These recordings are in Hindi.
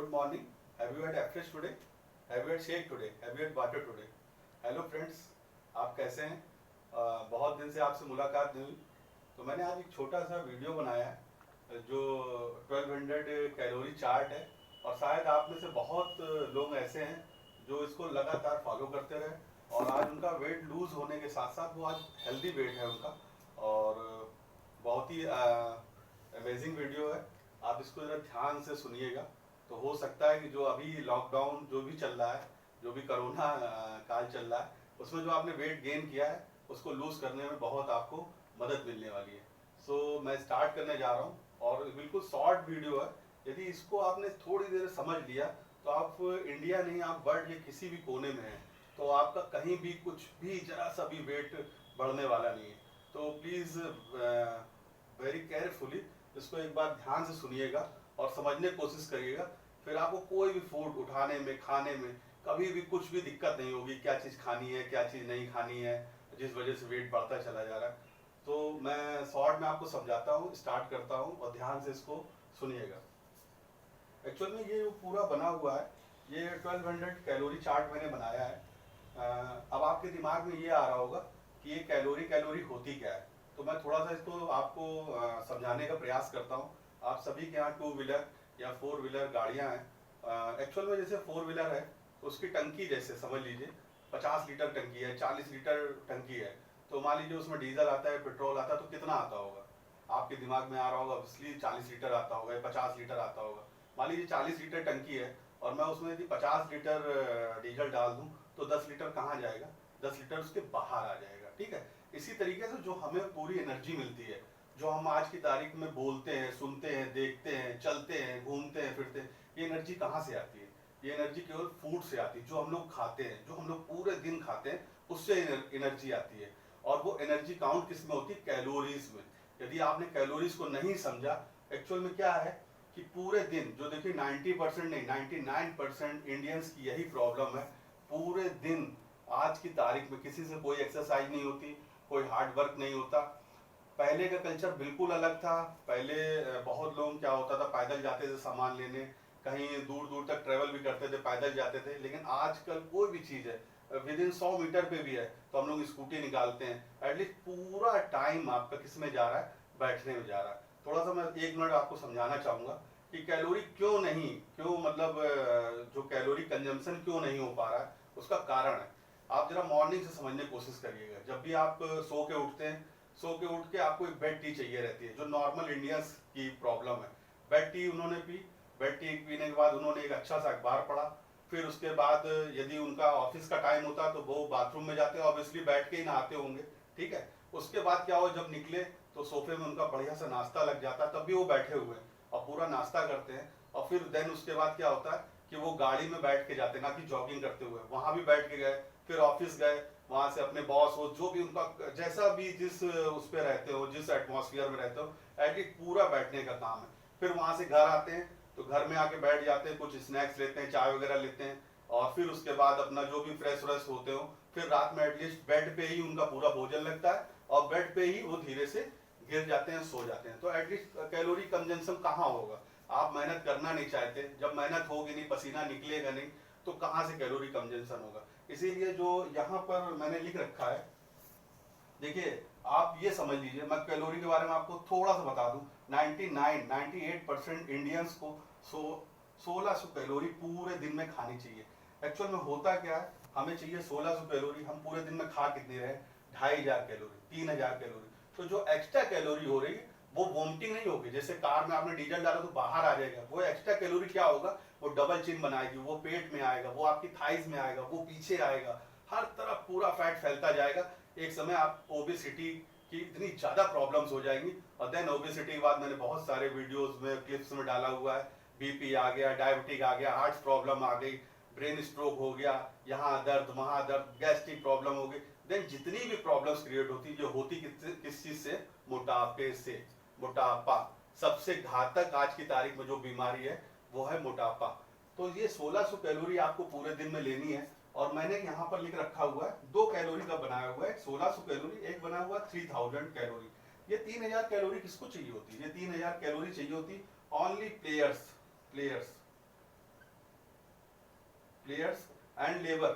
Good morning. Have you had breakfast today? Have you had shake today? Have you had water today? Hello friends, आप कैसे हैं? बहुत दिन से आपसे मुलाकात नहीं हुई, तो मैंने आज एक छोटा सा वीडियो बनाया है जो 1200 कैलोरी चार्ट है। और शायद आप में से बहुत लोग ऐसे हैं जो इसको लगातार फॉलो करते रहे और आज उनका वेट लूज होने के साथ साथ वो आज हेल्दी वेट है उनका। और बहुत ही अमेजिंग वीडियो है, आप इसको ज़रा ध्यान से सुनिएगा। तो हो सकता है कि जो अभी लॉकडाउन जो भी चल रहा है, जो भी कोरोना काल चल रहा है, उसमें जो आपने वेट गेन किया है उसको लूज करने में बहुत आपको मदद मिलने वाली है। सो मैं स्टार्ट करने जा रहा हूँ और बिल्कुल शॉर्ट वीडियो है। यदि इसको आपने थोड़ी देर समझ लिया तो आप इंडिया नहीं, आप वर्ल्ड के किसी भी कोने में हैं तो आपका कहीं भी कुछ भी जरा सा भी वेट बढ़ने वाला नहीं है। तो प्लीज़ वेरी केयरफुली इसको एक बार ध्यान से सुनिएगा और समझने की कोशिश करिएगा। फिर आपको कोई भी फूड उठाने में, खाने में कभी भी कुछ भी दिक्कत नहीं होगी, क्या चीज़ खानी है क्या चीज़ नहीं खानी है, जिस वजह से वेट बढ़ता चला जा रहा है। तो मैं शॉर्ट में आपको समझाता हूँ, स्टार्ट करता हूँ और ध्यान से इसको सुनिएगा। एक्चुअल में ये पूरा बना हुआ है, ये 1200 कैलोरी चार्ट मैंने बनाया है। अब आपके दिमाग में ये आ रहा होगा कि ये कैलोरी होती क्या है, तो मैं थोड़ा सा इसको आपको समझाने का प्रयास करता हूँ। आप सभी के यहाँ 2 व्हीलर या 4 व्हीलर गाड़ियाँ हैं। एक्चुअल में जैसे 4 व्हीलर है तो उसकी टंकी जैसे समझ लीजिए 50 लीटर टंकी है, 40 लीटर टंकी है। तो मान लीजिए उसमें डीजल आता है, पेट्रोल आता है, तो कितना आता होगा आपके दिमाग में आ रहा होगा। ऑब्वियसली 40 लीटर आता होगा या 50 लीटर आता होगा। मान लीजिए 40 लीटर टंकी है और मैं उसमें यदि 50 लीटर डीजल डाल दूं तो 10 लीटर कहाँ जाएगा? 10 लीटर उसके बाहर आ जाएगा। ठीक है, इसी तरीके से जो हमें पूरी एनर्जी मिलती है, जो हम आज की तारीख में बोलते हैं, सुनते हैं, देखते हैं, चलते हैं, घूमते हैं, फिरते हैं, ये एनर्जी कहाँ से आती है? ये एनर्जी केवल फूड से आती है। जो हम लोग खाते हैं, जो हम लोग पूरे दिन खाते हैं, उससे एनर्जी आती है। और वो एनर्जी काउंट किस में होती है? कैलोरीज में। यदि आपने कैलोरीज को नहीं समझा, एक्चुअल में क्या है कि पूरे दिन जो देखिए 90% नहीं 99% इंडियंस की यही प्रॉब्लम है। पूरे दिन आज की तारीख में किसी से कोई एक्सरसाइज नहीं होती, कोई हार्ड वर्क नहीं होता। पहले का कल्चर बिल्कुल अलग था। पहले बहुत लोग क्या होता था, पैदल जाते थे सामान लेने, कहीं दूर दूर तक ट्रेवल भी करते थे, पैदल जाते थे। लेकिन आजकल कोई भी चीज़ है विद इन 100 मीटर पे भी है तो हम लोग स्कूटी निकालते हैं। एटलीस्ट पूरा टाइम आपका किस में जा रहा है? बैठने में जा रहा है। थोड़ा सा मैं 1 मिनट आपको समझाना चाहूँगा कि कैलोरी क्यों नहीं, क्यों मतलब जो कैलोरी कंजम्पशन क्यों नहीं हो पा रहा है, उसका कारण है। आप जरा मॉर्निंग से समझने की कोशिश करिएगा। जब भी आप सो के उठते हैं, सो के उठ के आपको एक बेड टी चाहिए रहती है, जो नॉर्मल इंडियंस की प्रॉब्लम है। बेड टी उन्होंने पी, बेड टी पीने के बाद उन्होंने एक अच्छा सा अखबार पढ़ा, फिर उसके बाद यदि उनका ऑफिस का टाइम होता तो वो बाथरूम में जाते, ऑब्वियसली बैठ के ही नहाते होंगे। ठीक है, उसके बाद क्या हो, जब निकले तो सोफे में उनका बढ़िया सा नाश्ता लग जाता, तब भी वो बैठे हुए हैं और पूरा नाश्ता करते हैं। और फिर देन उसके बाद क्या होता है कि वो गाड़ी में बैठ के जाते, ना कि जॉगिंग करते हुए। वहां भी बैठ के गए, फिर ऑफिस गए, वहां से अपने बॉस हो, जो भी उनका जैसा भी जिस उस पर रहते हो, जिस एटमॉस्फेयर में रहते हो, एटलीस्ट पूरा बैठने का काम है। फिर वहां से घर आते हैं तो घर में आके बैठ जाते हैं, कुछ स्नैक्स लेते हैं, चाय वगैरह लेते हैं, और फिर उसके बाद अपना जो भी फ्रेश व्रेश होते हो, फिर रात में एटलीस्ट बेड पे ही उनका पूरा भोजन लगता है और बेड पे ही वो धीरे से गिर जाते हैं, सो जाते हैं। तो एटलीस्ट कैलोरी कंजम्पशन कहाँ होगा? आप मेहनत करना नहीं चाहते, जब मेहनत होगी नहीं, पसीना निकलेगा नहीं, तो कहाँ से कैलोरी कंजम्पशन होगा? इसीलिए जो यहाँ पर मैंने लिख रखा है, देखिए आप ये समझ लीजिए, मैं कैलोरी के बारे में आपको थोड़ा सा बता दूं। 98% इंडियंस को 1600 कैलोरी पूरे दिन में खानी चाहिए। एक्चुअल में होता क्या है, हमें चाहिए 1600 कैलोरी, हम पूरे दिन में खा कितनी रहे? 2500 कैलोरी, 3000 कैलोरी। तो जो एक्स्ट्रा कैलोरी हो रही है वो वोमिटिंग नहीं होगी। जैसे कार में आपने डीजल डाला तो बाहर आ जाएगा, वो एक्स्ट्रा कैलोरी क्या होगा? वो डबल चिन बनाएगी, वो पेट में आएगा, वो आपकी थाइज में आएगा, वो पीछे आएगा, हर तरफ पूरा फैट फैलता जाएगा। एक समय आप ओबेसिटी की इतनी ज्यादा प्रॉब्लम्स हो जाएंगी। और देन ओबेसिटी के बाद मैंने बहुत सारे वीडियोस में, क्लिप्स में डाला हुआ है, बीपी आ गया, डायबिटिक आ गया, हार्ट प्रॉब्लम आ गई, ब्रेन स्ट्रोक हो गया, यहाँ दर्द वहां दर्द, गैस्ट्रिक प्रॉब्लम हो गई। देन जितनी भी प्रॉब्लम्स क्रिएट होती है, जो होती किस चीज से? मोटापे से। मोटापा सबसे घातक आज की तारीख में जो बीमारी है वो है मोटापा। तो ये 1600 कैलोरी आपको पूरे दिन में लेनी है। और मैंने यहाँ पर लिख रखा हुआ है 2 कैलोरी का बनाया हुआ है, 1600 कैलोरी, एक बना हुआ 3000 कैलोरी। ये 3000 कैलोरी किसको चाहिए होती है? ये 3000 कैलोरी चाहिए होती only players. Players players and labour.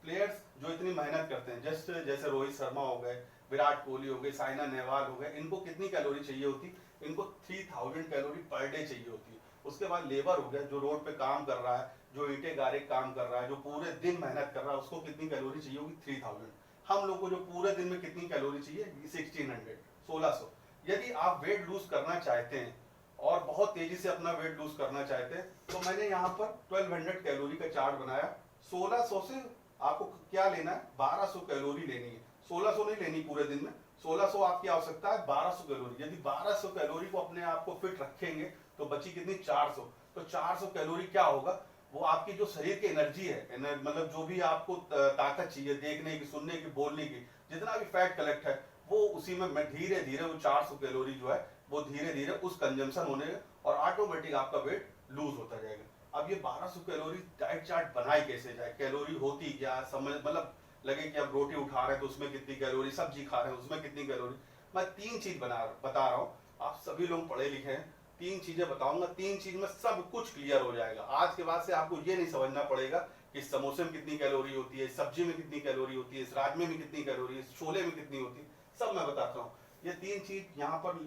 Players जो इतनी मेहनत करते हैं, जैसे रोहित शर्मा हो गए, विराट कोहली हो गए, साइना नेहवाल हो गए, इनको कितनी कैलोरी चाहिए होती? इनको 3000 कैलोरी पर डे चाहिए होती है। उसके बाद लेबर हो गया, जो रोड पे काम कर रहा है, जो ईंटे गारे काम कर रहा है, जो पूरे दिन मेहनत कर रहा है, उसको कितनी कैलोरी चाहिए होगी? 3000। हम लोग को जो पूरे दिन में कितनी कैलोरी चाहिए? 1600, 1600। यदि आप वेट लूज करना चाहते हैं और बहुत तेजी से अपना वेट लूज करना चाहते हैं, तो मैंने यहाँ पर 1200 कैलोरी का चार्ट बनाया। 1600 से आपको क्या लेना है? 1200 कैलोरी लेनी है। 1600 नहीं लेनी पूरे दिन में, 1600 आपकी आवश्यकता है 1200 कैलोरी। यदि 1200 कैलोरी को अपने आप को फिट रखेंगे तो बची कितनी? 400। तो 400 कैलोरी क्या होगा? वो आपकी जो शरीर की एनर्जी है, मतलब जो भी आपको ताकत चाहिए देखने की, सुनने की, बोलने की, जितना भी फैट कलेक्ट है, वो उसी में धीरे धीरे वो 400 कैलोरी जो है वो धीरे धीरे उस कंजम्पशन होने और ऑटोमेटिक आपका वेट लूज होता जाएगा। अब ये 1200 कैलोरी डाइट चार्ट बनाए कैसे जाए? कैलोरी होती क्या समझ, मतलब लगे कि अब रोटी उठा रहे हैं तो उसमें कितनी कैलोरी, सब्जी खा रहे हैं उसमें कितनी कैलोरी। मैं 3 चीज बता रहा हूँ, आप सभी लोग पढ़े लिखे हैं, 3 चीजें बताऊंगा, 3 चीज में सब कुछ क्लियर हो जाएगा। आज के बाद से आपको ये नहीं समझना पड़ेगा कि समोसे में कितनी कैलोरी होती है, सब्जी में कितनी कैलोरी होती है, इस राजमे में कितनी कैलोरी है, छोले में कितनी होती है, सब मैं बताता हूँ। ये 3 चीज यहाँ पर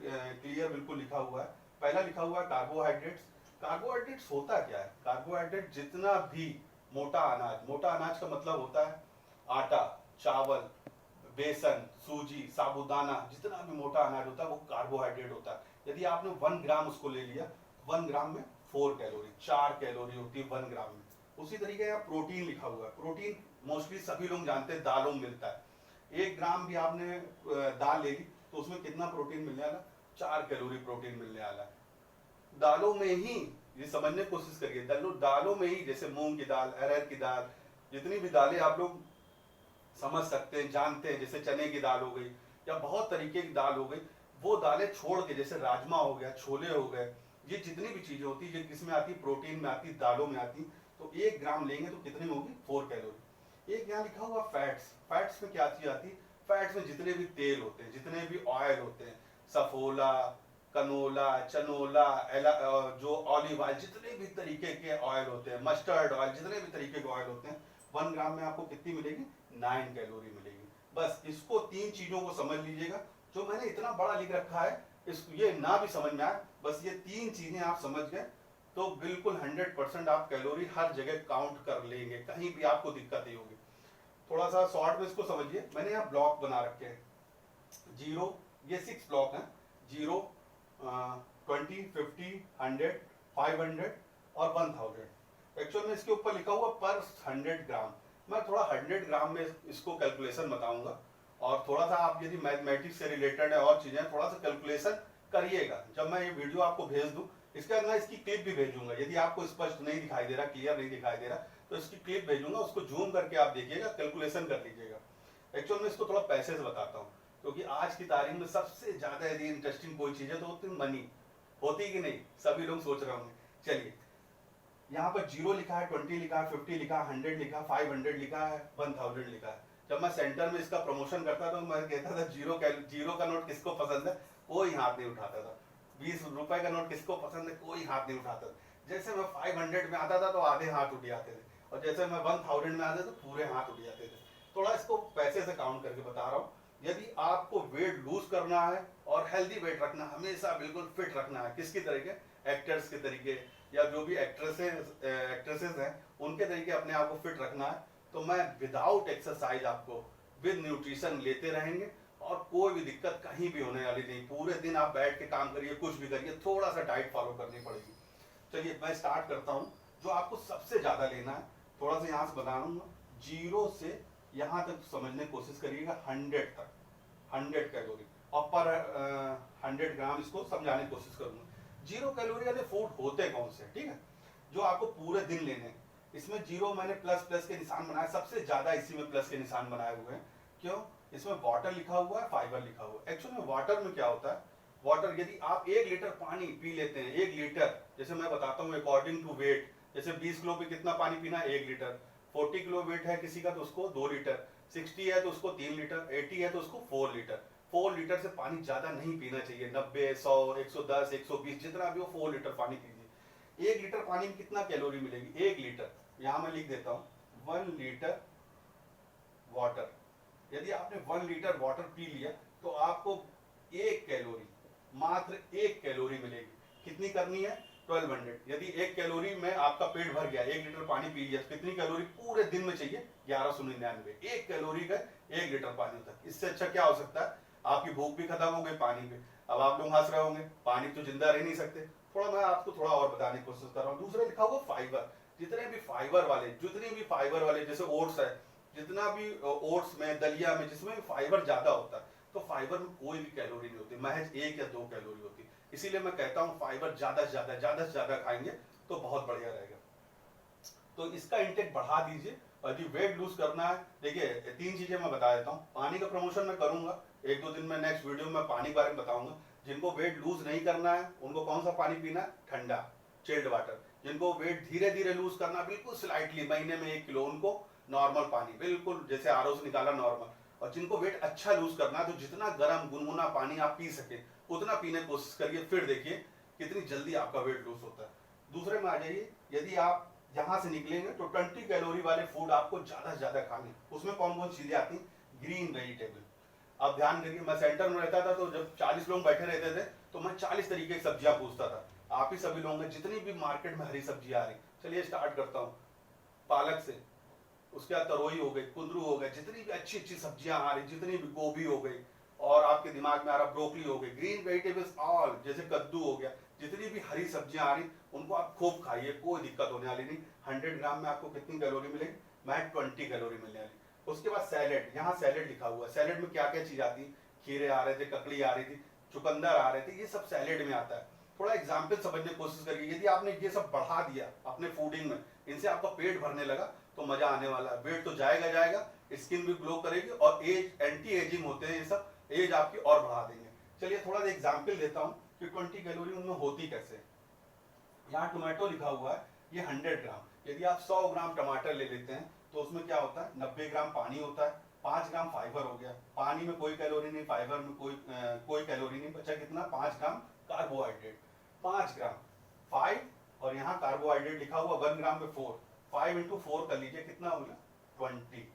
क्लियर बिल्कुल लिखा हुआ है। पहला लिखा हुआ है कार्बोहाइड्रेट्स। कार्बोहाइड्रेट्स होता क्या है? कार्बोहाइड्रेट जितना भी मोटा अनाज का मतलब होता है आटा, चावल, बेसन, सूजी, साबुदाना, जितना भी मोटा अनाज होता है वो कार्बोहाइड्रेट होता है। यदि आपने 1 ग्राम उसको ले लिया, 1 ग्राम में 4 कैलोरी, 4 कैलोरी होती है 1 ग्राम में। उसी तरीके यहाँ प्रोटीन लिखा हुआ है। प्रोटीन मोस्टली सभी लोग जानते हैं दालों में मिलता है। 1 ग्राम भी आपने दाल ले ली तो उसमें कितना प्रोटीन मिलने वाला? 4 कैलोरी प्रोटीन मिलने वाला है। दालों में ही, ये समझने की कोशिश करिए, दालों में ही, जैसे मूंग की दाल, अरहर की दाल, जितनी भी दालें आप लोग समझ सकते हैं, जानते हैं, जैसे चने की दाल हो गई या बहुत तरीके की दाल हो गई, वो दालें छोड़ के जैसे राजमा हो गया, छोले हो गए, ये जितनी भी चीजें होती है किसमें आती? प्रोटीन में आती, दालों में आती। तो 1 ग्राम लेंगे तो कितनी होगी? 4 कैलोरी। एक यहाँ लिखा हुआ फैट्स। फैट्स में क्या चीज आती? फैट्स में जितने भी तेल होते हैं, जितने भी ऑयल होते हैं, सफोला, कनोला, चनोला, जो ऑलिव ऑयल, जितने भी तरीके के ऑयल होते हैं, मस्टर्ड ऑयल, जितने भी तरीके के ऑयल होते हैं, 1 ग्राम में आपको कितनी मिलेगी? 9 कैलोरी मिलेगी। बस इसको 3 चीजों को समझ लीजिएगा। जो मैंने इतना बड़ा लिख रखा है, इसको ये ना भी समझ में आए, बस ये 3 चीजें आप समझ गए तो बिल्कुल 100% आप कैलोरी हर जगह काउंट कर लेंगे, कहीं भी आपको दिक्कत नहीं होगी। थोड़ा सा शॉर्ट में इसको समझिए। मैंने यहाँ ब्लॉक बना रखे हैं, 0, ये 6 ब्लॉक हैं, 0, 20, 50, 100, 500 और 1000। एक्चुअल में इसके ऊपर लिखा हुआ पर 100 ग्राम। मैं थोड़ा 100 ग्राम में इसको कैलकुलेशन बताऊंगा, और थोड़ा सा आप यदि मैथमेटिक्स से रिलेटेड है और चीजें, थोड़ा सा कैलकुलेशन करिएगा। जब मैं ये वीडियो आपको भेज दूं, इसके बाद मैं इसकी क्लिप भी भेजूंगा। यदि आपको स्पष्ट नहीं दिखाई दे रहा, क्लियर नहीं दिखाई दे रहा, तो इसकी क्लिप भेजूंगा, उसको जूम करके आप देखिएगा, कैलकुलेशन कर लीजिएगा। एक्चुअल में इसको थोड़ा पैसे से बताता हूँ, क्योंकि आज की तारीख में सबसे ज्यादा यदि इंटरेस्टिंग कोई चीज है तो होती मनी, होती कि नहीं, सभी लोग सोच रहे होंगे। चलिए, यहाँ पर 0 लिखा है, 20 लिखा है, 50 लिखा है, 100 लिखा है, 500 लिखा है, 1000 लिखा है। जब मैं सेंटर में इसका प्रमोशन करता था तो मैं कहता था 0 का नोट किसको पसंद है, कोई हाथ नहीं उठाता था। 20 रुपए का नोट किसको पसंद है, कोई हाथ नहीं उठाता था। जैसे मैं 500 में आता था तो आधे हाथ उठ जाते थे, और जैसे मैं 1000 में आता था तो पूरे हाथ उठ जाते थे। थोड़ा इसको पैसे से काउंट करके बता रहा हूँ। यदि आपको वेट लूज करना है और हेल्दी वेट रखना, हमेशा बिल्कुल फिट रखना है, किसकी तरीके? एक्टर्स के तरीके, या जो भी एक्ट्रेसेस हैं उनके तरीके अपने आप को फिट रखना है, तो मैं विदाउट एक्सरसाइज आपको विद न्यूट्रिशन लेते रहेंगे, और कोई भी दिक्कत कहीं भी होने वाली नहीं। पूरे दिन आप बैठ के काम करिए, कुछ भी करिए, थोड़ा सा डाइट फॉलो करनी पड़ेगी। चलिए मैं स्टार्ट करता हूँ। जो आपको सबसे ज्यादा लेना है, थोड़ा सा यहाँ से बता दूंगा, 0 से यहाँ तक समझने की कोशिश करिएगा, 100 तक, 100 कैलोरी, और पर 100 ग्राम इसको समझाने की कोशिश करूंगा। 0 कैलोरी वाले फूड होते कौन से? ठीक है, जो आपको पूरे दिन लेने हैं। इसमें 0 मैंने प्लस के निशान बनाए, सबसे ज्यादा इसी में प्लस के निशान बनाए हुए हैं। क्यों? इसमें वाटर लिखा हुआ है, फाइबर लिखा हुआ है। एक्चुअली में वाटर में क्या होता है? वाटर, यदि आप 1 लीटर पानी पी लेते हैं, 1 लीटर, जैसे मैं बताता हूँ अकॉर्डिंग टू वेट, जैसे 20 किलो पे कितना पानी पीना है? 1 लीटर। 40 किलो वेट है किसी का तो उसको 2 लीटर, 60 है तो उसको 3 लीटर, 80 है तो उसको 4 लीटर। 4 लीटर से पानी ज्यादा नहीं पीना चाहिए। 90, 100, 110, 120, जितना भी हो 4 लीटर पानी पीजिए। 1 लीटर पानी में कितना कैलोरी मिलेगी? 1 लीटर, यहां मैं लिख देता हूं 1 लीटर वाटर। यदि आपने 1 लीटर वाटर पी लिया तो आपको 1 कैलोरी, मात्र 1 कैलोरी मिलेगी। कितनी करनी है? 1200। यदि 1 कैलोरी में आपका पेट भर गया, 1 लीटर पानी पी लिया, कितनी कैलोरी पूरे दिन में चाहिए? 1199। 1 कैलोरी का 1 लीटर पानी होता है। इससे अच्छा क्या हो सकता है? आपकी भूख भी खत्म हो गई पानी पे। अब आप लोग हंस रहे होंगे, पानी तो जिंदा रह नहीं सकते। थोड़ा मैं आपको थोड़ा और बताने की कोशिश कर रहा हूँ। दूसरा लिखा हुआ फाइबर। जितने भी फाइबर वाले, जितनी भी फाइबर वाले, जैसे ओट्स है, जितना भी ओट्स में, दलिया में, जिसमें फाइबर ज्यादा होता है, तो फाइबर में कोई भी कैलोरी नहीं होती, महज 1 या 2 कैलोरी होती है। इसीलिए मैं कहता हूँ फाइबर ज्यादा से ज्यादा खाएंगे तो बहुत बढ़िया रहेगा। तो इसका इंटेक बढ़ा दीजिए। और यदि वेट लूज करना है, देखिए 3 चीजें मैं बता देता हूँ। पानी का प्रमोशन मैं करूंगा, 1-2 दिन में नेक्स्ट वीडियो में पानी के बारे में बताऊंगा। जिनको वेट लूज नहीं करना है उनको कौन सा पानी पीना है? ठंडा, चिल्ड वाटर। जिनको वेट धीरे धीरे लूज करना, बिल्कुल स्लाइटली, महीने में 1 किलो, उनको नॉर्मल पानी, बिल्कुल जैसे आरओ से निकाला नॉर्मल। और जिनको वेट अच्छा लूज करना है तो जितना गर्म गुनगुना पानी आप पी सके उतना पीने की कोशिश करिए, फिर देखिए कितनी जल्दी आपका वेट लूज होता है। दूसरे में आ जाइए, यदि आप यहां से निकलेंगे तो 20 कैलोरी वाले फूड आपको ज्यादा से ज्यादा खाने। उसमें कौन कौन चीजें आती हैं? Green vegetable. अब ध्यान करिए, मैं सेंटर में रहता था तो जब 40 लोग बैठे रहते थे तो मैं 40 तरीके की सब्जियां पूछता था। आप ही सभी लोगों ने जितनी भी मार्केट में हरी सब्जी आ रही, चलिए स्टार्ट करता हूँ पालक से, उसके बाद तरोई हो गई, कुंदरू हो गए, जितनी भी अच्छी अच्छी सब्जियां आ रही, जितनी भी गोभी हो गई, और आपके दिमाग में आ रहा ब्रोकली हो गई, ग्रीन वेजिटेबल्स ऑल, जैसे कद्दू हो गया, जितनी भी हरी सब्जियां आ रही उनको आप खूब खाइए, कोई दिक्कत होने वाली नहीं। 100 ग्राम में आपको कितनी कैलोरी मिलेगी? मैं 20 कैलोरी मिलने वाली। उसके बाद सैलेड, यहाँ सैलेड लिखा हुआ है। सैलेड में क्या क्या चीज आती है? खीरे आ रहे थे, ककड़ी आ रही थी, चुकंदर आ रहे थे, ये सब सैलेड में आता है। थोड़ा एग्जाम्पल समझने की कोशिश करिए। यदि आपने ये सब बढ़ा दिया अपने फूडिंग में, इनसे आपका पेट भरने लगा तो मजा आने वाला है। वेट तो जाएगा, स्किन भी ग्लो करेगी, और एज, एंटी एजिंग होते हैं ये सब, एज आपकी और बढ़ा देंगे। चलिए थोड़ा एग्जाम्पल देता हूँ कि 20 कैलोरी उनमें होती कैसे। यहाँ टोमेटो लिखा हुआ है, ये 100 ग्राम। यदि आप 100 ग्राम टमाटर ले लेते हैं तो उसमें क्या होता है? 90 ग्राम पानी होता है, 5 ग्राम फाइबर हो गया। पानी में कोई कैलोरी नहीं, फाइबर में कोई कैलोरी नहीं, बचा कितना? 5 ग्राम कार्बोहाइड्रेट। 5 ग्राम 5, और यहाँ कार्बोहाइड्रेट लिखा हुआ 1 ग्राम में 4, 5 इंटू 4 कर लीजिए, कितना हो गया? 20।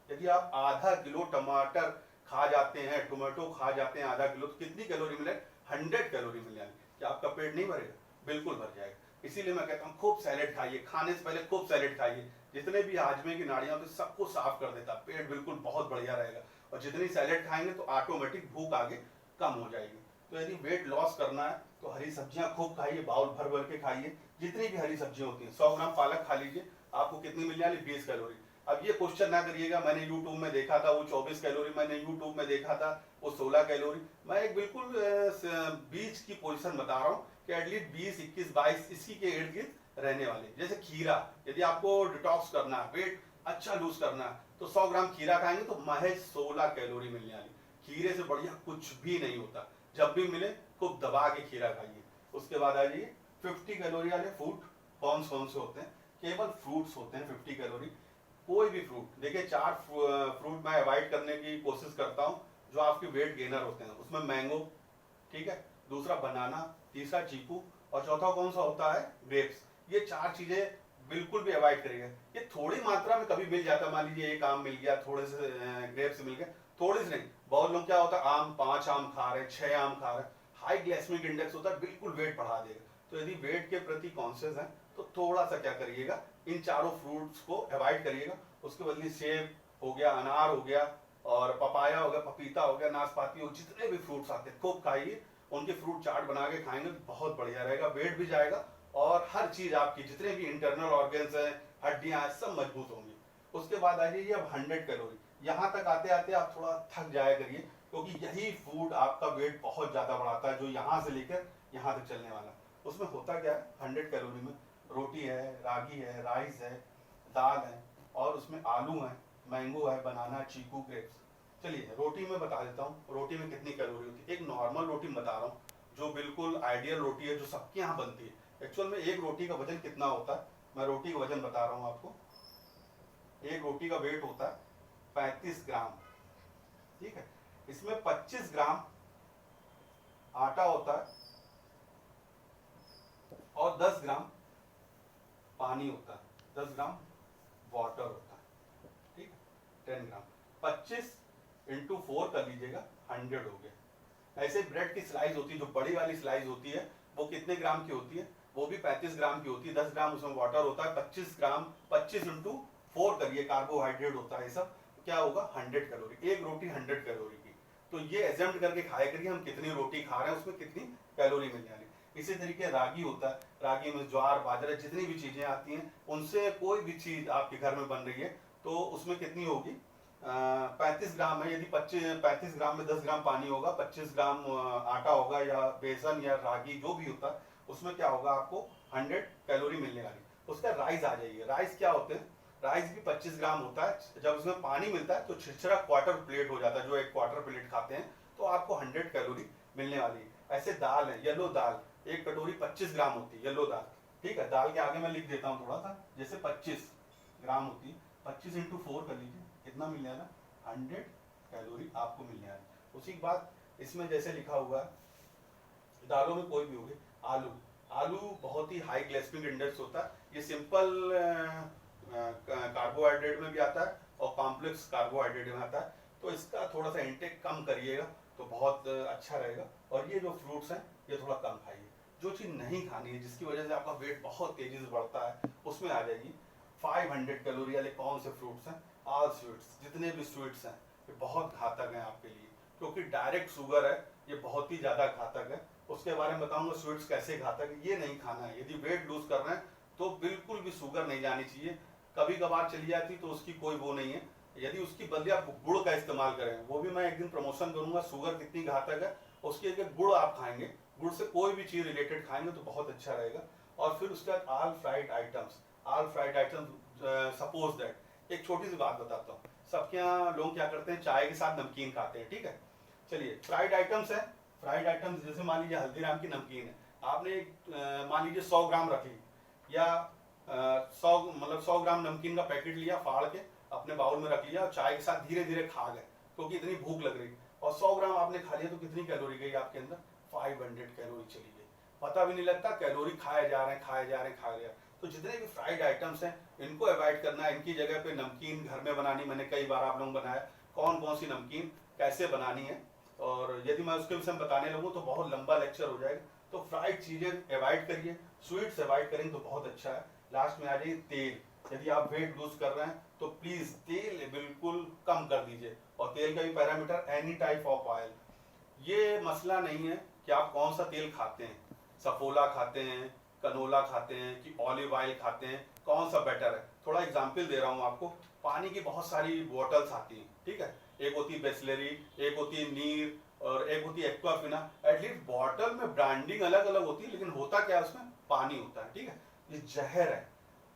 यदि आप आधा किलो टमाटर खा जाते हैं, टोमेटो खा जाते हैं आधा किलो, तो कितनी कैलोरी मिले? 100 कैलोरी मिल जाएगी। क्या आपका पेट नहीं भरेगा? बिल्कुल भर जाएगा। इसीलिए मैं कहता हूँ खूब सैलेड खाइए, खाने से पहले खूब सैलेड खाइए। जितने भी हाजमे की नाड़ियां होती सबको साफ कर देता, पेट बिल्कुल बहुत बढ़िया रहेगा। और जितनी सैलेड खाएंगे तो ऑटोमेटिक भूख आगे कम हो जाएगी। तो यदि वेट लॉस करना है तो हरी सब्जियां खूब खाइए, बाउल भर भर के खाइए, जितनी भी हरी सब्जियां होती हैं। 100 ग्राम पालक खा लीजिए, आपको कितनी मिल जाएगी? 20 कैलोरी। अब ये क्वेश्चन ना करिएगा मैंने यूट्यूब में देखा था वो 24 कैलोरी, मैंने यूट्यूब में देखा था वो 16 कैलोरी। मैं एक बिल्कुल बीच की पोजीशन बता रहा हूँ कि एटलीस्ट 20, 21, 22 इसी के इर्द गिर्द रहने वाले। जैसे खीरा, यदि आपको डिटॉक्स करना है, वेट अच्छा लूज करना है, तो 100 ग्राम खीरा खाएंगे तो महज 16 कैलोरी मिलने वाली। खीरे से बढ़िया कुछ भी नहीं होता। जब भी मिले खूब दबा के खीरा खाइए। उसके बाद आ जाइए 50 कैलोरी वाले फूड कौन से होते हैं? केवल फ्रूट्स होते हैं 50 कैलोरी। कोई भी फ्रूट, देखिए 4 फ्रूट मैं अवॉइड करने की कोशिश करता हूँ जो आपके वेट गेनर होते हैं। उसमें मैंगो, ठीक है, दूसरा बनाना, तीसरा चीकू, और चौथा कौन सा होता है? ग्रेप्स। ये 4 चीजें बिल्कुल भी अवॉइड करिएगा। ये थोड़ी मात्रा में कभी मिल जाता है, मान लीजिए 1 आम मिल गया, थोड़े से ग्रेप्स मिल गए, थोड़ी से नहीं। बहुत लोग क्या होता है, आम 5 आम खा रहे, 6 आम खा रहे, हाई ग्लाइसेमिक इंडेक्स होता है, बिल्कुल वेट बढ़ा देगा। तो यदि वेट के प्रति कॉन्शियस है तो थोड़ा सा क्या करिएगा, इन चारों फ्रूट्स को अवॉइड करिएगा। उसके बदले सेब हो गया, अनार हो गया, और पपाया हो गया, पपीता हो गया, नाशपाती हो, जितने भी फ्रूट्स आते हैं खूब खाइए। उनके फ्रूट चाट बना के खाएंगे तो बहुत बढ़िया रहेगा, वेट भी जाएगा, और हर चीज आपकी जितने भी इंटरनल ऑर्गन्स हैं, हड्डियां हैं, सब मजबूत होंगी। उसके बाद आ जाइए अब 100 कैलोरी। यहाँ तक आते आते आप थोड़ा थक जाया करिए, क्योंकि यही फूड आपका वेट बहुत ज्यादा बढ़ाता है, जो यहाँ से लेकर यहाँ तक चलने वाला। उसमें होता क्या है? 100 कैलोरी में रोटी है, रागी है, राइस है, दाल है, और उसमें आलू है, मैंगो है, बनाना, चीकू, ग्रेप्स। चलिए रोटी में बता देता हूँ रोटी में कितनी कैलोरी होती है। एक नॉर्मल रोटी में बता रहा हूँ, जो बिल्कुल आइडियल रोटी है, जो सबके यहाँ बनती है। एक्चुअल में एक रोटी का वजन कितना होता है, मैं रोटी का वजन बता रहा हूँ आपको। एक रोटी का वेट होता है 35 ग्राम, ठीक है। इसमें 25 ग्राम आटा होता है और 10 ग्राम पानी होता है, 10 ग्राम वाटर होता है, ठीक है, 10 ग्राम, 25 इंटू 4 कर लीजिएगा, 100 हो गया। ऐसे ब्रेड की स्लाइस होती है, जो बड़ी वाली स्लाइस होती है वो कितने ग्राम की होती है, वो भी 35 ग्राम की होती है, 10 ग्राम उसमें वाटर होता है, 25 ग्राम, 25 इंटू 4 करिए, कार्बोहाइड्रेट होता है सब, क्या होगा 100 कैलोरी, एक रोटी 100 कैलोरी की। तो ये एजम्प्ट करके खाया करिए हम कितनी रोटी खा रहे हैं, उसमें कितनी कैलोरी मिल जाएगी। इसी तरीके रागी होता है, रागी में ज्वार बाजरा जितनी भी चीजें आती हैं, उनसे कोई भी चीज आपके घर में बन रही है तो उसमें कितनी होगी, 35 ग्राम है, यदि 35 ग्राम में 10 ग्राम पानी होगा, 25 ग्राम आटा होगा या बेसन या रागी जो भी होता है, उसमें क्या होगा आपको 100 कैलोरी मिलने वाली। उसका राइस आ जाइए, राइस क्या होते हैं, राइस भी 25 ग्राम होता है, जब उसमें पानी मिलता है तो छिछरा क्वार्टर प्लेट हो जाता है, जो एक क्वार्टर प्लेट खाते हैं तो आपको 100 कैलोरी मिलने वाली है। ऐसे दाल है, येलो दाल, एक कटोरी 25 ग्राम होती है येलो दाल, ठीक है, दाल के आगे मैं लिख देता हूँ थोड़ा सा, जैसे 25 ग्राम होती है, 25 इंटू 4 कर लीजिए, कितना मिल जाएगा 100 कैलोरी आपको मिलने वाली। उसी के बाद इसमें जैसे लिखा हुआ है, दालों में कोई भी होगी, आलू, आलू बहुत ही हाई ग्लाइसेमिक इंडेक्स होता है, ये सिंपल कार्बोहाइड्रेट में भी आता है और कॉम्प्लेक्स कार्बोहाइड्रेट में आता है, तो इसका थोड़ा सा इंटेक कम करिएगा तो बहुत अच्छा रहेगा। और ये जो फ्रूट्स हैं ये थोड़ा कम खाइए, जो चीज़ नहीं खानी है जिसकी वजह से आपका वेट बहुत तेजी से बढ़ता है उसमें आ जाएगी। 500 कैलोरी वाले कौन से फ्रूट्स हैं, ऑल स्वीट्स, जितने भी स्वीट्स हैं ये बहुत घातक हैं आपके लिए, क्योंकि डायरेक्ट शुगर है, ये बहुत ही ज़्यादा घातक है। उसके बारे में बताऊंगा स्वीट्स कैसे घातक है, ये नहीं खाना है। यदि वेट लूज कर रहे हैं तो बिल्कुल भी शुगर नहीं जानी चाहिए, कभी कभार चली जाती तो उसकी कोई वो नहीं है, यदि उसकी बदले आप गुड़ का इस्तेमाल करें, वो भी मैं एक दिन प्रमोशन करूंगा, शुगर कितनी घातक है, उसके एक गुड़ आप खाएंगे, गुड़ से कोई भी चीज रिलेटेड खाएंगे तो बहुत अच्छा रहेगा। और फिर उसके बाद all fried items, all fried items, suppose that एक छोटी सी बात बताता हूँ, सबके यहाँ लोग क्या करते हैं चाय के साथ नमकीन खाते हैं, ठीक है, चलिए फ्राइड आइटम्स है, फ्राइड आइटम्स जैसे मान लीजिए हल्दीराम की नमकीन है, आपने मान लीजिए 100 ग्राम रख ली, या 100 ग्राम नमकीन का पैकेट लिया फाड़ के अपने बाउल में रख लिया और चाय के साथ धीरे धीरे खा गए क्योंकि इतनी भूख लग रही, और 100 ग्राम आपने खा लिया तो कितनी कैलोरी गई आपके अंदर, 500 कैलोरी चली गई, पता भी नहीं लगता, कैलोरी खाए जा रहे हैं खाए जा रहे हैं खाए जा रहे हैं। तो जितने भी फ्राइड आइटम्स हैं इनको अवॉइड करना है, इनकी जगह पे नमकीन घर में बनानी, मैंने कई बार आप लोगों को बनाया कौन कौन सी नमकीन कैसे बनानी है, और यदि मैं उसके विषय में बताने लगूँ तो बहुत लंबा लेक्चर हो जाएगा। तो फ्राइड चीजें अवॉइड करिए, स्वीट्स अवॉइड करेंगे तो बहुत अच्छा है। लास्ट में आ जाइए तेल, यदि आप वेट लूज कर रहे हैं तो प्लीज तेल बिल्कुल कम कर दीजिए, और तेल का भी parameter any type of oil, ये मसला नहीं है कि आप कौन सा तेल खाते हैं, सफोला खाते हैं, कनोला खाते हैं कि ऑलिव ऑयल खाते हैं, कौन सा बेटर है। थोड़ा एग्जांपल दे रहा हूँ आपको, पानी की बहुत सारी बॉटल्स आती हैं, ठीक है, एक होती है बिसलेरी, एक होती है नीर और एक होती है एक्वाफिना, एटलीस्ट बॉटल में ब्रांडिंग अलग अलग होती है लेकिन होता क्या है उसमें पानी होता है, ठीक है, ये जहर है,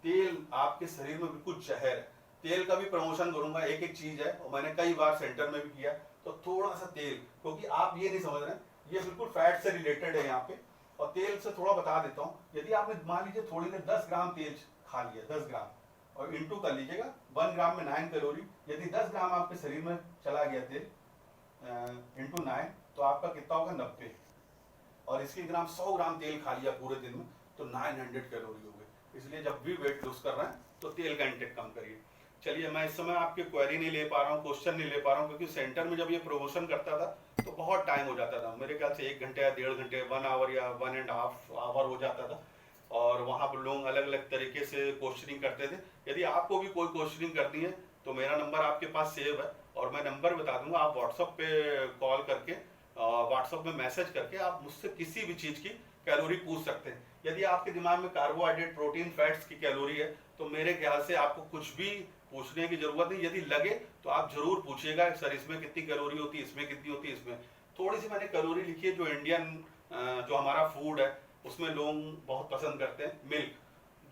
तेल आपके शरीर में बिल्कुल जहर है। तेल का भी प्रमोशन करूंगा, एक एक चीज है और मैंने कई बार सेंटर में भी किया, तो थोड़ा सा तेल, क्योंकि आप ये नहीं समझ रहे हैं ये बिल्कुल फैट से रिलेटेड है यहाँ पे, और तेल से थोड़ा बता देता हूँ, यदि आपने मान लीजिए थोड़ी देर 10 ग्राम तेल खा लिया, 10 ग्राम और इंटू कर लीजिएगा 1 ग्राम में 9 कैलोरी, यदि 10 ग्राम आपके शरीर में चला गया तेल इंटू 9 तो आपका कितना होगा 90, और इसके ग्राम 100 ग्राम तेल खा लिया पूरे दिन में तो 900 कैलोरी हो गई। इसलिए जब भी वेट लूज कर रहे हैं तो तेल का इंटेक कम करिए। चलिए मैं इस समय आपके क्वेरी नहीं ले पा रहा हूँ, क्वेश्चन नहीं ले पा रहा हूँ, क्योंकि सेंटर में जब ये प्रमोशन करता था तो बहुत टाइम हो जाता था, मेरे ख्याल से 1 घंटे या 1.5 घंटे, 1 आवर या 1.5 आवर हो जाता था, और वहाँ पर लोग अलग अलग तरीके से क्वेश्चनिंग करते थे। यदि आपको भी कोई क्वेश्चनिंग करनी है तो मेरा नंबर आपके पास सेव है, और मैं नंबर बता दूंगा, आप व्हाट्सएप पे कॉल करके व्हाट्सएप में मैसेज करके आप मुझसे किसी भी चीज़ की कैलोरी पूछ सकते हैं। यदि आपके दिमाग में कार्बोहाइड्रेट, प्रोटीन, फैट्स की कैलोरी है तो मेरे ख्याल से आपको कुछ भी पूछने की जरूरत नहीं, यदि लगे तो आप जरूर पूछिएगा सर इसमें कितनी कैलोरी होती है, इसमें कितनी होती है, इसमें थोड़ी सी मैंने कैलोरी लिखी है, जो इंडियन जो हमारा फूड है उसमें लोग बहुत पसंद करते हैं, मिल्क,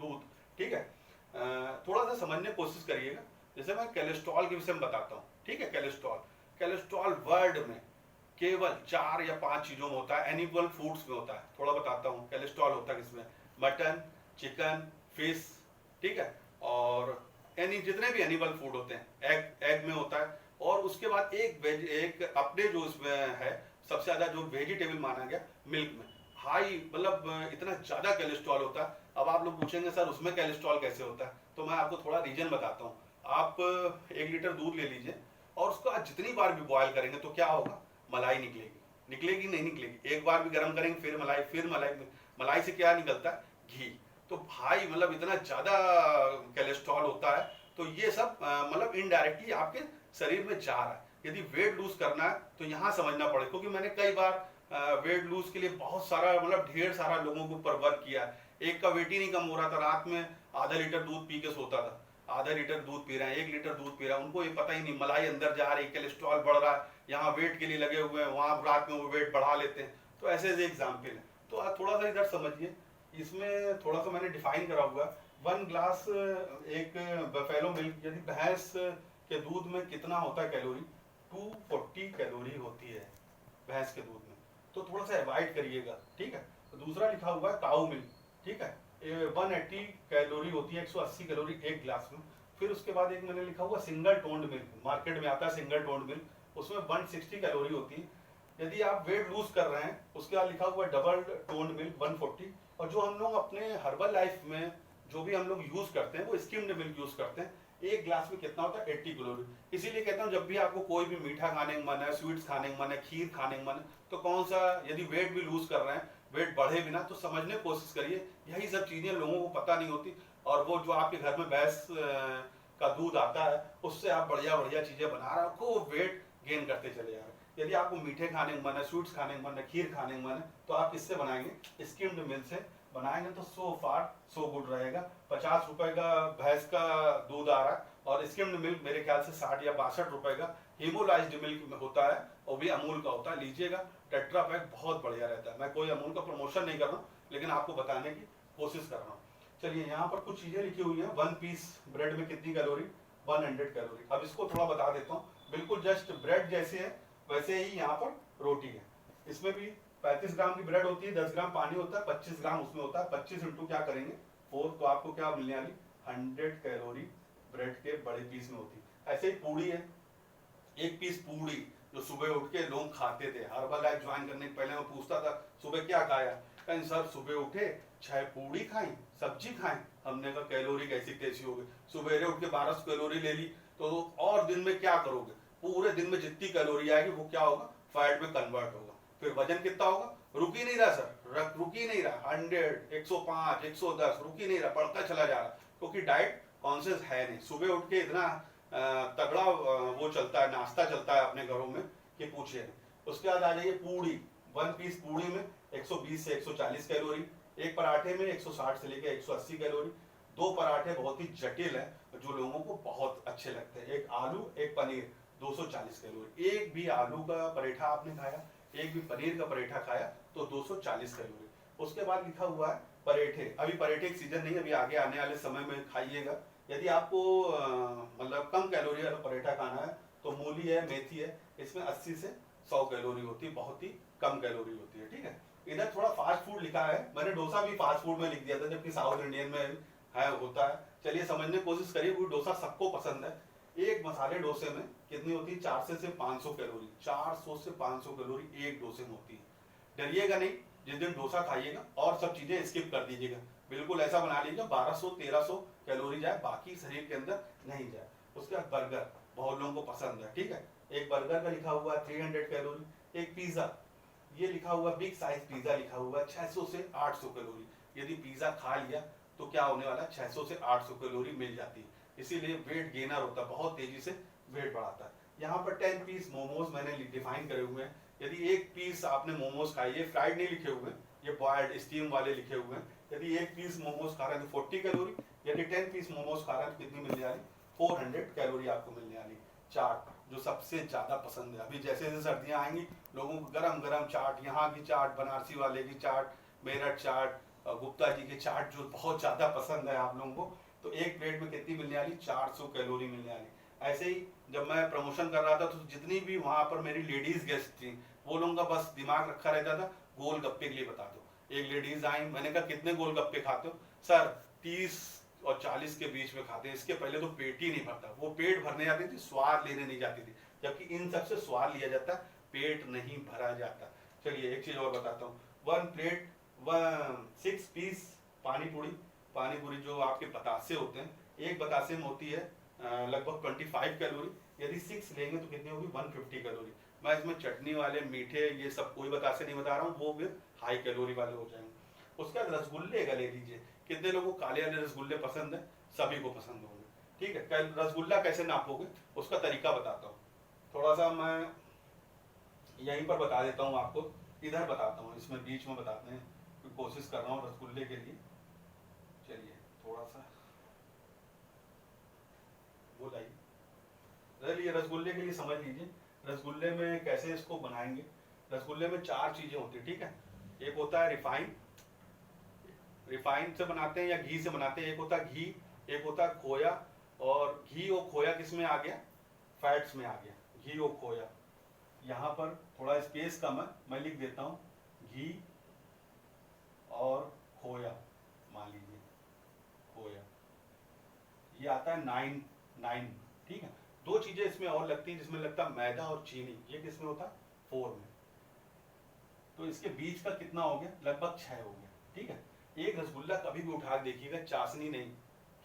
दूध, ठीक है, थोड़ा सा समझने की कोशिश करिएगा। जैसे मैं कोलेस्ट्रॉल के विषय में बताता हूँ, ठीक है, कोलेस्ट्रॉल वर्ल्ड में केवल 4 या 5 चीजों में होता है, एनिमल फूड्स में होता है, थोड़ा बताता हूँ कोलेस्ट्रॉल होता है किसमें, मटन, चिकन, फिश, ठीक है, और जितने भी एनिमल फूड होते हैं, एग में होता है, और उसके बाद एक अपने जो उसमें है सबसे ज्यादा जो वेजिटेबल माना गया मिल्क में, हाई मतलब इतना ज़्यादा कोलेस्ट्रॉल होता है। अब आप लोग पूछेंगे सर उसमें कोलेस्ट्रॉल कैसे होता है, तो मैं आपको थोड़ा रीजन बताता हूँ। आप 1 लीटर दूध ले लीजिए और उसको आज जितनी बार भी बॉयल करेंगे तो क्या होगा, मलाई निकलेगी। निकलेगी नहीं निकलेगी, एक बार भी गर्म करेंगे फिर मलाई, फिर मलाई। मलाई से क्या निकलता है, घी। तो भाई मतलब इतना ज़्यादा कोलेस्ट्रॉल होता है। तो ये सब मतलब इनडायरेक्टली आपके शरीर में जा रहा है। यदि वेट लूज करना है तो यहाँ समझना पड़ेगा, क्योंकि मैंने कई बार वेट लूज के लिए बहुत सारा मतलब ढेर सारा लोगों के ऊपर वर्क किया। एक का वेट ही नहीं कम हो रहा था, रात में आधा लीटर दूध पी के सोता था। आधा लीटर दूध पी रहे हैं, 1 लीटर दूध पी रहा है, उनको ये पता ही नहीं मलाई अंदर जा रही, कोलेस्ट्रॉल बढ़ रहा है, यहाँ वेट के लिए लगे हुए हैं, वहाँ रात में वो वेट बढ़ा लेते हैं। तो ऐसे ऐसे एग्जाम्पल है। तो आप थोड़ा सा इधर समझिए, इसमें थोड़ा सा मैंने डिफाइन करा हुआ। 1 ग्लास एक बफेलो मिल्क, यदि भैंस के दूध में कितना होता है कैलोरी, 240 कैलोरी होती है भैंस के दूध में। तो थोड़ा सा अवॉइड करिएगा, ठीक है। तो दूसरा लिखा हुआ है काऊ मिल्क, ठीक है, 180 कैलोरी होती है, 180 कैलोरी 1 ग्लास में। फिर उसके बाद एक मैंने लिखा हुआ सिंगल टोन्ड मिल्क, मार्केट में आता है सिंगल टोन्ड मिल्क, उसमें 160 कैलोरी होती है। यदि आप वेट लूज कर रहे हैं, उसके बाद लिखा हुआ डबल टोन्ड मिल्क 140। और जो हम लोग अपने हर्बल लाइफ में जो भी हम लोग यूज करते हैं वो स्किम्ड मिल्क यूज करते हैं। 1 ग्लास में कितना होता है, 80 कैलोरी। इसीलिए कहता हूँ जब भी आपको कोई भी मीठा खाने का मन है, स्वीट्स खाने का मन है, खीर खाने का मन है, तो कौन सा, यदि वेट भी लूज कर रहे हैं, वेट बढ़े बिना, तो समझने की कोशिश करिए। यही सब चीजें लोगों को पता नहीं होती। और वो जो आपके घर में भैंस का दूध आता है, उससे आप बढ़िया बढ़िया चीजें बना रहे हो, खूब वेट गेन करते चले जा रहे हैं। यदि आपको मीठे खाने का मन है, स्वीट्स खाने का मन है, खीर खाने का मन है, तो आप किससे बनाएंगे, स्किम्ड मिल्क से बनाएंगे, तो सो फार सो गुड रहेगा। 50 रुपए का भैंस का दूध आ रहा है, और स्किम्ड मिल्क मेरे ख्याल से 60 या 62 रुपए का हीमोलाइज्ड मिल्क में होता है, और भी अमूल का होता है। लीजिएगा, टेट्रा पैक बहुत बढ़िया रहता है। मैं कोई अमूल का प्रमोशन नहीं कर रहा हूँ, लेकिन आपको बताने की कोशिश कर रहा हूँ। चलिए, यहाँ पर कुछ चीजें लिखी हुई है। 1 पीस ब्रेड में कितनी कैलोरी, 100 कैलोरी। अब इसको थोड़ा बता देता हूँ। बिल्कुल जस्ट ब्रेड जैसे है वैसे ही यहाँ पर रोटी है। इसमें भी 35 ग्राम की ब्रेड होती है, 10 ग्राम पानी होता है, 25 ग्राम उसमें होता है। 25 इंटू क्या करेंगे 4, तो आपको क्या मिलने वाली 100 कैलोरी ब्रेड के बड़े पीस में होती है। ऐसे ही पूड़ी है, 1 पीस पूड़ी जो सुबह उठ के लोग खाते थे। हर्बल लाइफ ज्वाइन करने के पहले मैं पूछता था सुबह क्या खाया, कहीं सर सुबह उठे 6 पूड़ी खाई, सब्जी खाएं। हमने कहा कैलोरी कैसी कैसी हो गई, सुबह उठ के 1200 कैलोरी ले ली, तो और दिन में क्या करोगे, पूरे दिन में जितनी कैलोरी आएगी वो क्या होगा, फैट में कन्वर्ट होगा। फिर वजन कितना होगा, रुक ही नहीं रहा सर, रुक ही नहीं रहा, 100, 105, 110, रुक ही नहीं रहा, बढ़ता चला जा रहा, क्योंकि डाइट कॉन्शियस है नहीं। सुबह उठ के इतना तगड़ा वो चलता है, नाश्ता चलता है अपने घरों में कि पूछिए नहीं। उसके बाद आ जाइए पूड़ी, 1 पीस पूड़ी में 120 से 140 कैलोरी, एक पराठे में 160 से लेकर 180 कैलोरी। 2 पराठे बहुत ही जटिल है जो लोगों को बहुत अच्छे लगते हैं, एक आलू एक पनीर, 240 कैलोरी। एक भी आलू का पराठा आपने खाया, एक भी पनीर का पराठा खाया तो 240 कैलोरी। उसके बाद लिखा हुआ है पराठे, अभी पराठे की सीजन नहीं, अभी आगे आने वाले समय में खाइएगा। यदि आपको मतलब कम कैलोरी वाला पराठा खाना है तो मूली है, मेथी है, इसमें 80 से 100 कैलोरी होती है, बहुत ही कम कैलोरी होती है, ठीक है। इधर थोड़ा फास्ट फूड लिखा है, मैंने डोसा भी फास्ट फूड में लिख दिया था, जबकि साउथ इंडियन में है होता है। चलिए समझने की कोशिश करिए, वो डोसा सबको पसंद है। एक मसाले डोसे में कितनी होती है, 400 से 500 कैलोरी, 400 से 500 कैलोरी एक डोसे में होती है। डरिएगा नहीं, जिस दिन डोसा खाइएगा और सब चीजें स्किप कर दीजिएगा, बिल्कुल ऐसा बना लीजिएगा 1200-1300 कैलोरी जाए, बाकी शरीर के अंदर नहीं जाए। उसके बाद बर्गर बहुत लोगों को पसंद है, ठीक है, एक बर्गर का लिखा हुआ है 300 कैलोरी। एक पिज्जा, ये लिखा हुआ बिग साइज पिज्जा लिखा हुआ है 600 से 800 कैलोरी। यदि पिज्जा खा लिया तो क्या होने वाला, 600 से 800 कैलोरी मिल जाती है, इसीलिए वेट गेनर होता है, बहुत तेजी से वेट बढ़ाता है। यहाँ पर 10 पीस मोमोज मैंने डिफाइन करे हुए हैं। यदि 1 पीस आपने मोमोज खाई, ये फ्राइड नहीं लिखे हुए, ये बॉयल्ड स्टीम वाले लिखे हुए हैं। यदि 1 पीस मोमोज खा रहे हैं तो 40 कैलोरी, यदि 10 पीस मोमोज खा रहे हैं तो कितनी मिलने वाली, 400 कैलोरी आपको मिलने वाली। चाट जो सबसे ज्यादा पसंद है, अभी जैसे जैसे सर्दियां आएंगी लोगों को गरम गरम चाट, यहाँ की चाट, बनारसी वाले की चाट, मेरठ चाट, गुप्ता जी की चाट जो बहुत ज्यादा पसंद है आप लोगों को, तो एक प्लेट में कितनी मिलने वाली, 400 कैलोरी मिलने वाली। ऐसे ही जब मैं प्रमोशन कर रहा था तो जितनी भी वहां पर मेरी लेडीज गेस्ट थी, वो लोगों का बस दिमाग रखा रहता था गोलगप्पे के लिए बता दो। एक लेडीज आई, मैंने कहा कितने गोलगप्पे खाते हो, सर 30 और 40 के बीच में खाते हैं, इसके पहले तो पेट ही नहीं भरता। वो पेट भरने जाती थी, स्वाद लेने नहीं जाती थी, जबकि इन सबसे स्वाद लिया जाता है, पेट नहीं भरा जाता। चलिए एक चीज और बताता हूँ, 1 प्लेट 6 पीस पानी पूरी जो आपके बतासे होते हैं, एक बतासे में होती है लगभग 25 कैलोरी, यदि 6 लेंगे तो कितनी होगी 150 कैलोरी। मैं इसमें चटनी वाले मीठे ये सब कोई बतासे नहीं बता रहा हूँ, वो भी हाई कैलोरी वाले हो जाएंगे। उसके बाद रसगुल्ले का ले लीजिए, कितने लोगों को काले वाले रसगुल्ले पसंद है, सभी को पसंद होंगे, ठीक है। रसगुल्ला कैसे नापोगे उसका तरीका बताता हूँ, थोड़ा सा मैं यहीं पर बता देता हूँ आपको, इधर बताता हूँ, इसमें बीच में बताते हैं, कोशिश कर रहा हूँ रसगुल्ले के लिए। चलिए थोड़ा सा बोलाइए, चलिए रसगुल्ले के लिए समझ लीजिए रसगुल्ले में कैसे इसको बनाएंगे। रसगुल्ले में 4 चीजें होती है, ठीक है। एक होता है रिफाइन से बनाते हैं या घी से बनाते हैं, एक होता है घी, एक होता है खोया, और घी और खोया किस में आ गया, फैट्स में आ गया, घी और खोया। यहाँ पर थोड़ा स्पेस कम है, मैं लिख देता हूँ घी और खोया, मान लीजिए खोया, ये आता है 9, ठीक है। 2 चीजें इसमें और लगती हैं जिसमें लगता है मैदा और चीनी, ये किसमें होता है 4 में। तो इसके बीच का कितना हो गया, लगभग 6 हो गया, ठीक है। एक रसगुल्ला कभी भी उठा देखिएगा, चाशनी नहीं,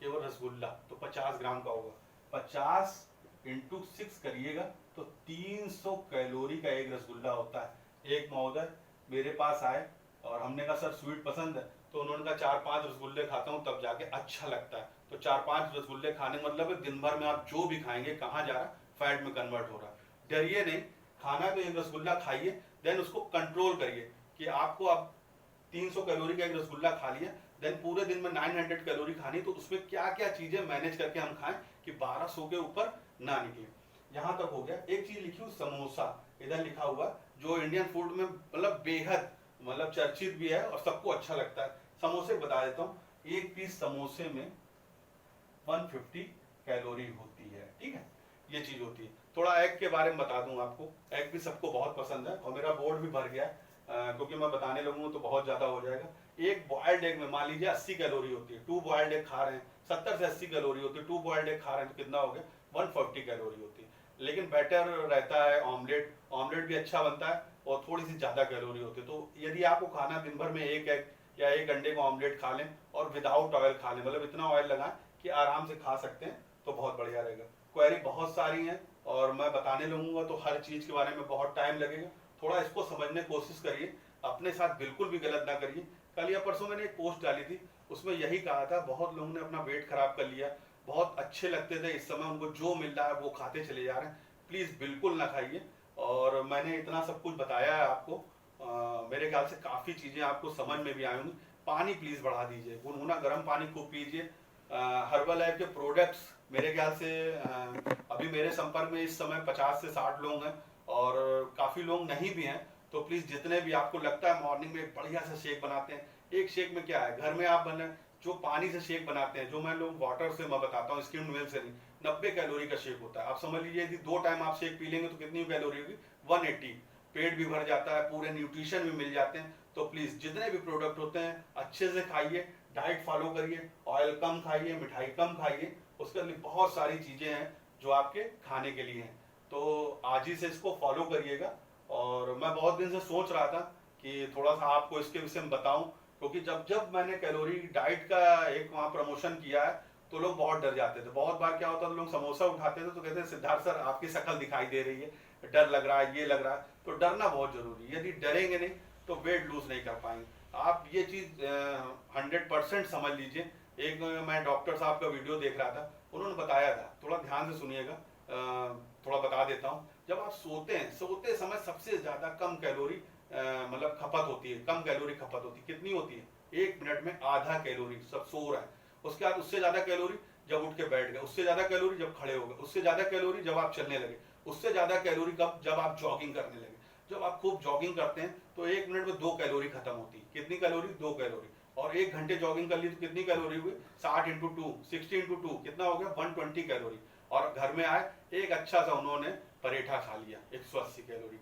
केवल रसगुल्ला, तो 50 ग्राम का होगा, 50 × 6 करिएगा तो 300 कैलोरी का एक रसगुल्ला होता है। एक महोदय मेरे पास आए और हमने कहा सर स्वीट पसंद है, तो उन्होंने कहा 4-5 रसगुल्ले खाता हूँ तब जाके अच्छा लगता है। तो 4-5 रसगुल्ले खाने मतलब दिन भर में आप जो भी खाएंगे कहाँ जा रहा है, फैट में कन्वर्ट हो रहा है। डरिए नहीं, खाना तो एक रसगुल्ला खाइए, देन उसको कंट्रोल करिए कि आपको अब 300 कैलोरी का एक रसगुल्ला खा लिया, देन पूरे दिन में 900 कैलोरी खानी, तो उसमें क्या क्या चीजें मैनेज करके हम खाएं कि 1200 के ऊपर ना निकले। यहाँ तक हो गया। एक चीज लिखी हूँ समोसा, इधर लिखा हुआ, जो इंडियन फूड में मतलब बेहद मतलब चर्चित भी है और सबको अच्छा लगता है। समोसे बता देता हूँ, एक पीस समोसे में 150 कैलोरी होती है, ठीक है, ये चीज होती है। थोड़ा एग के बारे में बता दूं आपको, एग भी सबको बहुत पसंद है और मेरा बोर्ड भी भर गया है, क्योंकि मैं बताने लगूंगा तो बहुत ज्यादा हो जाएगा। एक बॉयल्ड एग में मान लीजिए 80 कैलोरी होती है, 2 बॉयल्ड एग खा रहे हैं 70 से 80 कैलोरी होती है, 2 बॉयल्ड एग खा रहे हैं तो कितना हो गया 140 कैलोरी होती है। लेकिन बेटर रहता है ऑमलेट भी अच्छा बनता है और थोड़ी सी ज्यादा कैलोरी होती है। तो यदि आपको खाना दिन भर में एक एग या एक अंडे को ऑमलेट खा लें और विदाउट ऑयल खा लें, मतलब इतना ऑयल लगाएं कि आराम से खा सकते हैं, तो बहुत बढ़िया रहेगा। क्वेरी बहुत सारी हैं और मैं बताने लगूंगा तो हर चीज के बारे में बहुत टाइम लगेगा, थोड़ा इसको समझने की कोशिश करिए, अपने साथ बिल्कुल भी गलत ना करिए। कल या परसों मैंने एक पोस्ट डाली थी, उसमें यही कहा था, बहुत लोगों ने अपना वेट खराब कर लिया, बहुत अच्छे लगते थे इस समय, उनको जो मिल रहा है वो खाते चले जा रहे हैं। प्लीज बिल्कुल ना खाइए। और मैंने इतना सब कुछ बताया है आपको, मेरे ख्याल से काफी चीजें आपको समझ में भी आई होंगी। पानी प्लीज बढ़ा दीजिए, गुनगुना गर्म पानी खूब पीजिए। हर्बल लाइफ के प्रोडक्ट्स मेरे ख्याल से अभी मेरे संपर्क में इस समय 50 से 60 लोग हैं और काफी लोग नहीं भी हैं, तो प्लीज जितने भी आपको लगता है मॉर्निंग में एक बढ़िया सा शेक बनाते हैं, एक शेक में क्या है, घर में आप बने जो पानी से शेक बनाते हैं, जो मैं लोग वाटर से मैं बताता हूँ, स्किम्ड मिल्क से नहीं, 90 कैलोरी का शेक होता है। आप समझ लीजिए यदि 2 टाइम आप शेक पी लेंगे तो कितनी कैलोरी होगी 180, पेट भी भर जाता है, पूरे न्यूट्रिशन भी मिल जाते हैं। तो प्लीज जितने भी प्रोडक्ट होते हैं अच्छे से खाइए, डाइट फॉलो करिए, ऑयल कम खाइए, मिठाई कम खाइए, उसके लिए बहुत सारी चीजें हैं जो आपके खाने के लिए हैं। तो आज ही से इसको फॉलो करिएगा। और मैं बहुत दिन से सोच रहा था कि थोड़ा सा आपको इसके विषय में बताऊं, क्योंकि जब मैंने कैलोरी डाइट का एक वहाँ प्रमोशन किया है तो लोग बहुत डर जाते थे। बहुत बार क्या होता था, लोग समोसा उठाते थे तो कहते थे सिद्धार्थ सर आपकी शक्ल दिखाई दे रही है, डर लग रहा है, ये लग रहा है। तो डरना बहुत जरूरी है, यदि डरेंगे नहीं तो वेट लूज नहीं कर पाएंगे आप। ये चीज 100% समझ लीजिए। एक मैं डॉक्टर साहब का वीडियो देख रहा था, उन्होंने बताया था, थोड़ा ध्यान से सुनिएगा, थोड़ा बता देता हूँ। जब आप सोते हैं, सोते समय सबसे ज्यादा कम कैलोरी मतलब खपत होती है, कम कैलोरी खपत होती है। कितनी होती है? 1 मिनट में आधा कैलोरी, सब सो रहा है। उसके बाद उससे ज्यादा कैलोरी जब उठ के बैठ गए, उससे ज्यादा कैलोरी जब खड़े हो गए, उससे ज्यादा कैलोरी जब आप चलने लगे, उससे ज्यादा कैलोरी कब? जब आप जॉगिंग करने लगे। जब आप खूब जॉगिंग करते हैं तो 1 मिनट में 2 कैलोरी खत्म होती है। कितनी कैलोरी? 2 कैलोरी। और 1 घंटे जॉगिंग कर ली तो कितनी कैलोरी हुई? 60 × 2, 60 × 2 कितना हो गया? 120 कैलोरी। और घर में आए, एक अच्छा सा उन्होंने परेठा खा लिया, 180 कैलोरी।